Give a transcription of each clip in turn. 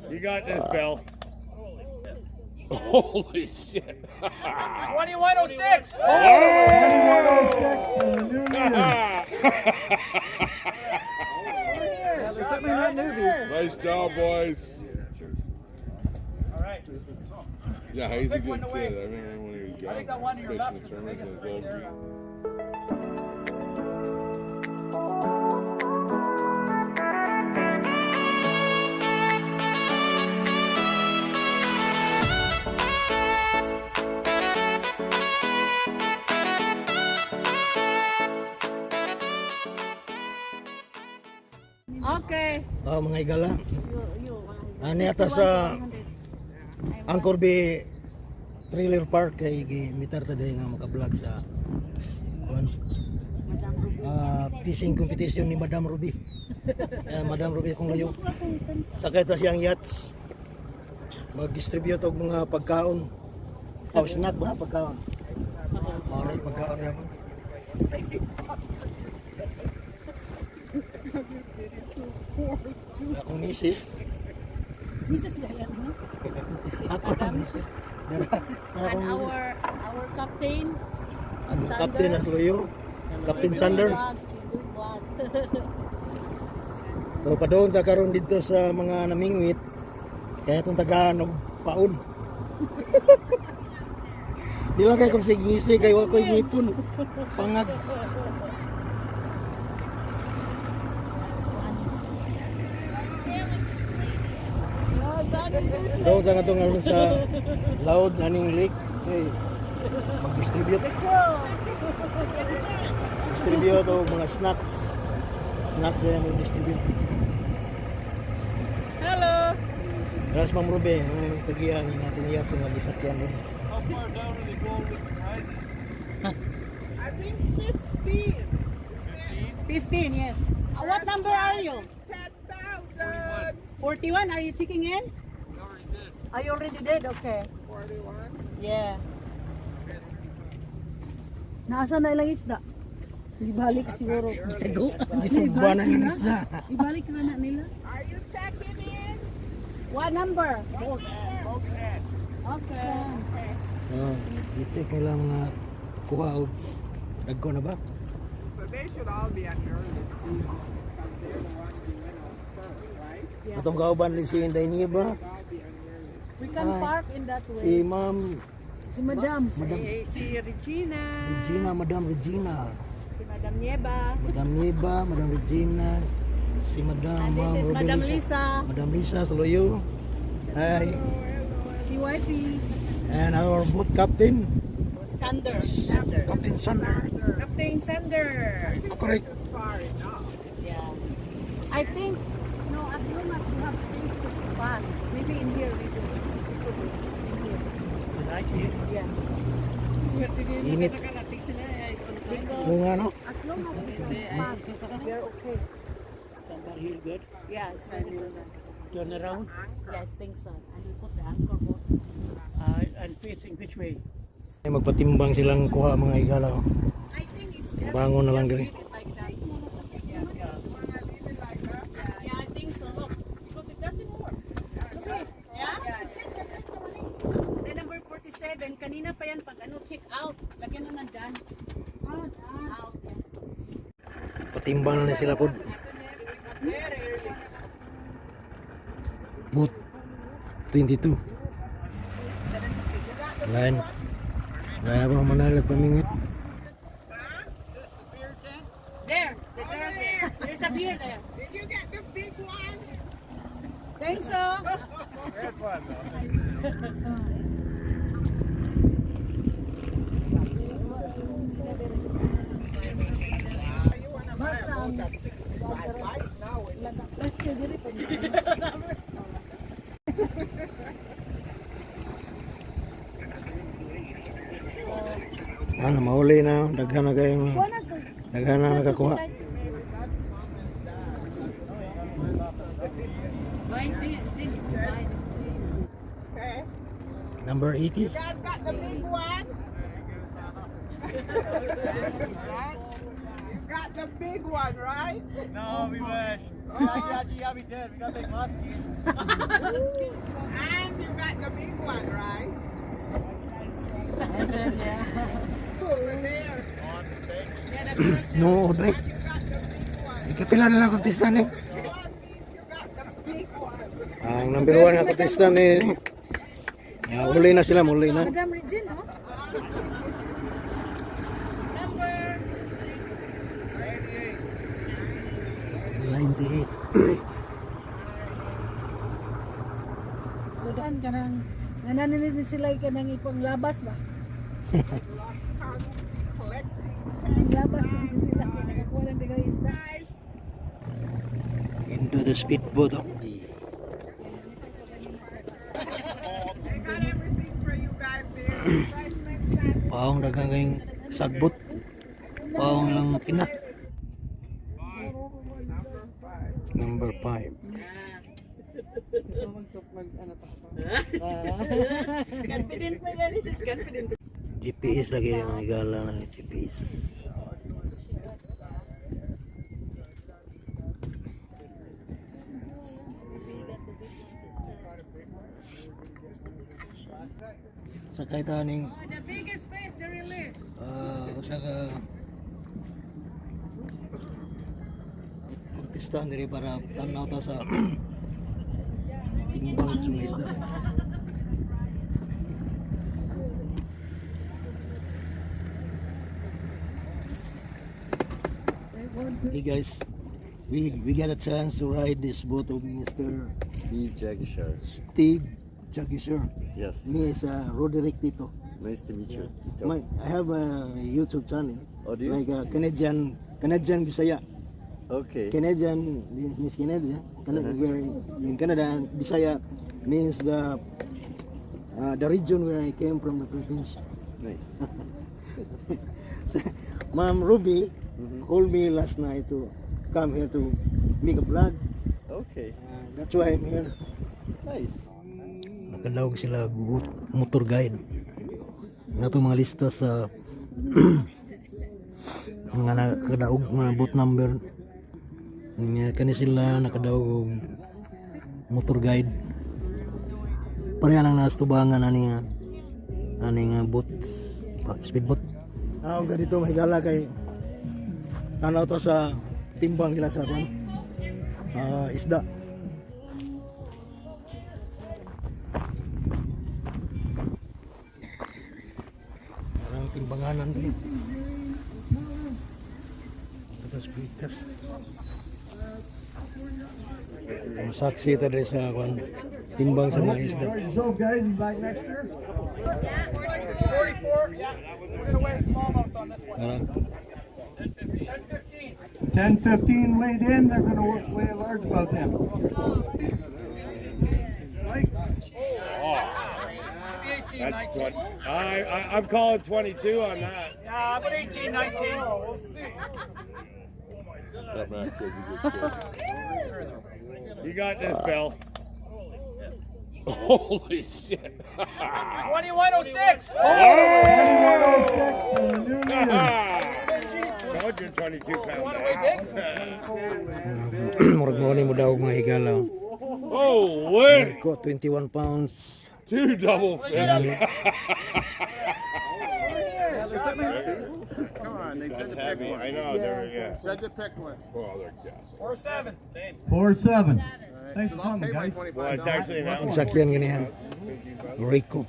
You got this, Bill. Holy shit. 2106. Oh! There's certainly not newbies. Nice job, boys. All right. Yeah, he's a good kid. I remember when he was young. I think that one to your left Fishing is the tournaments biggest and right gold. there. Okay. Mga higala. Ani ata sa Angkor Bay Trailer Park kay imbitar ta diri nga maka-vlog sa fishing competition ni Madam Ruby. Madam Ruby kung layo. Sakay ta siyang yachts. Mag-distribute og mga pagkaon. Snack ba pagkaon? Alright, pagkaon yan. Akong misis. Misis na yan, no? Ako na misis. And our captain. Ano, Captain Asloyo. Captain Sander. So, padong ta karon dito sa mga namingwit. Kaya itong tagaan ng paon. Di lang kayo kung sige kayo ako'y ngipon. Pangag. Doon sa nga ngayon sa Loud Aning Lake. Okay. Mag-distribute. Distribute o mga snacks. Snacks na yung distribute. Hello. Ras Mam Ruby, ang tagihan natin iyak sa mga disakyan doon. How far down do they go with the prizes? I think 15. 15, yes. What number are you? 10,000. 41. Are you checking in? We already did. I already did. Okay. 41. Yeah. Nasa na ilang isda? Ibalik siguro. Ay, sumba na yung isda. Ibalik na na nila. Are you checking in? What number? Okay. Okay. So, i-check nila mga kuha o dagko na ba? So they should all be on your list because they're the ones who went on first, right? Atong kauban rin si Dinhi ba? All be on your list. We can park in that Si way. Ma'am Si Madam. Madam Si Regina. Regina, Madam Regina. Si Madam Nieba. Madam Niba, Madam Regina, si Madam And this Mam is Ruby Madam Lisa. Lisa. Madam Lisa Saloyo. Hi. Si Wifey. And our boat captain, Sander. Captain Sander. Captain Sander. Correct. Far enough. Yeah. I think, no, as long as you have space to pass. Maybe in here we could do in here. Yeah. Init. Kung ano? As long as we can pass, we are okay. Somebody here good? Yeah, it's very good. Turn around Yes, think so. and you put the anchor box and facing which way? Magpatimbang silang kuha mga higala. I think it's just, Bangon na lang diri. like that. Yeah, I think so. Look, because it doesn't work. Okay. Yeah? The number 47, kanina pa yan pag ano, check out. Lagyan mo ng done. Out. Patimbang na sila po. Boat 22. Lain. Lain ako ng manalag pamingit. There, the girl there. There's a beer there. Did you get the big one? Think so? Had fun though. You want to buy a boat at 65 right now? Ano, mahuli na. Daghan na kayo. Daghan na nakakuha. Okay. Number 80. You guys got the big one? You got the big one, right? No, we wish. Actually, yeah, we did. We got big musky. And you got the big one, right? I said, yeah. Over there. No, dai. And you got the big one. Ikapila na lang kontestan eh. That means you got the big one. Ang number 1 nga kontestan eh. Muli na sila, muli na. Madam Regine, no? Number 98. Budan ka nang nananinig sila ka nang ipanglabas ba? Ang labas na sila nakakuha ng dagang isda. Into the speedboat. Oh. They got everything for you guys there. Guys, next time. Paong dagang kayong sagbot. Paong lang kina. Number 5. confident na yan. This is confident. GPS lagi rin mga higala ng GPS. Sakay taning The biggest fish, the release. usa ka kontestan diri para tanaw ta sa timbang sa mga isda. Hey guys, we get a chance to ride this boat of Mr. Steve Jagisher. Steve Jagisher. Yes. Me is Roderick Tito. Nice to meet you. I have a YouTube channel. Oh, do you? Like Canadian Bisaya. Okay. Canadian means Canada. Where in Canada, and Bisaya means the region where I came from, the province. Nice. Mam Ruby called me last night to come here to make a vlog. Okay. That's why I'm here. Nice. Nakadawag sila motor guide. Nato mga lista sa mga nakadaog mga boat number. Kani sila nakadaog motor guide. Pareha lang nastubangan ani boat, speedboat. Ang ganito mahigala kay tanaw to sa timbang nila sa isda. Parang timbanganan din. Ito speakers. Ang saksi ito din sa timbang sa mga isda. So guys, you back next year? 44. Yeah. We're gonna weigh smallmouth on this one. Parang 10-15 weighed in, they're going to weigh a largemouth in. Mike? That's 20. I'm calling 22 on that. Yeah, but 18, 19. We'll see. You got this, Bill. Holy shit. 2106. Oh! 2106 in the new year. Told you 22 pound. Want to weigh big? Murag mo ni mo daw mga higala. Oh, wait. Ko 21 pounds. 2 double fish. That's heavy. I know. They're, Said to pick one. Oh, they're gas. 4-7. 4-7. Thanks for coming, guys. Well, it's actually an ounce. Sakyan ganiyan. Rico.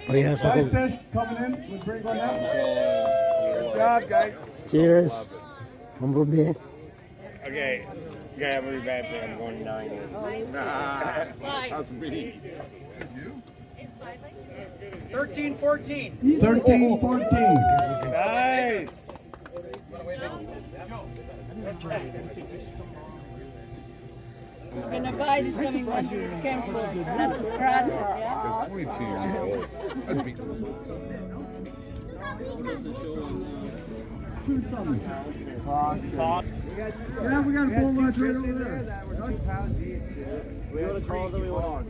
Parehas Five ako. fish coming in. We'll bring one out. Good job, guys. Cheers. Mam Ruby. Okay. Yeah, I'm really bad. I'm going 9. How's me? 13-14. 13-14. Nice. We're gonna buy this coming one camper, not to scratch it, yeah? Yeah, we got a full lunch right over there. We got to call that we want.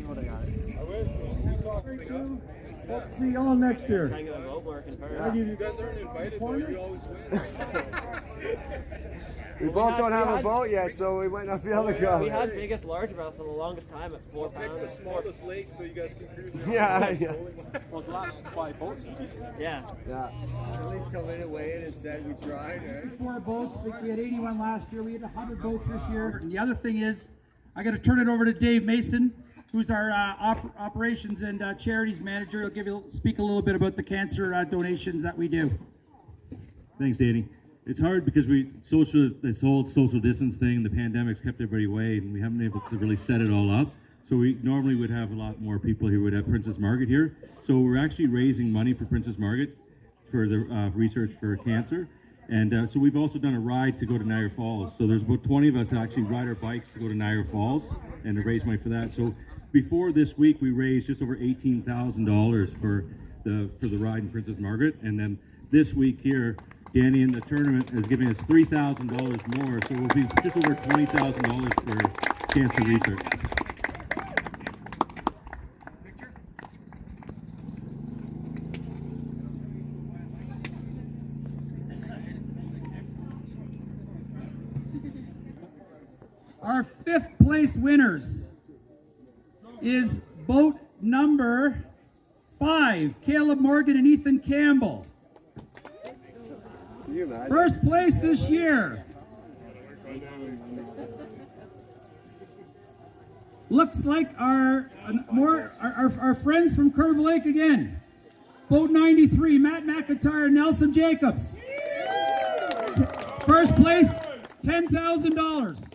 See you all next year. Trying to get a vote working first. I give you guys aren't invited, though. You always win. We both don't have a boat yet, so we might not be able to go. We had biggest largemouth for the longest time at 4 Pick pounds. the smallest lake so you guys can cruise. Yeah. Well, the last 5 boats. Yeah. Yeah. At least come in and weigh in and said we tried, eh? 4 boats. We had 81 last year. We had 100 boats this year. And the other thing is, I got to turn it over to Dave Mason, who's our operations and charities manager. He'll speak a little bit about the cancer donations that we do. Thanks, Danny. It's hard because this whole social distance thing, the pandemic's kept everybody away, and we haven't been able to really set it all up. So we normally would have a lot more people who would have Princess Margaret here. So we're actually raising money for Princess Margaret for the research for cancer. And so we've also done a ride to go to Niagara Falls. So there's about 20 of us that actually ride our bikes to go to Niagara Falls and to raise money for that. So before this week, we raised just over $18,000 for the ride in Princess Margaret. And then this week here, Danny in the tournament is giving us $3,000 more. So we'll be just over $20,000 for cancer research. Our 5th place winners is boat number 5, Caleb Morgan and Ethan Campbell. First place this year. Looks like our friends from Curve Lake again. Boat 93, Matt McIntyre and Nelson Jacobs. First place, $10,000.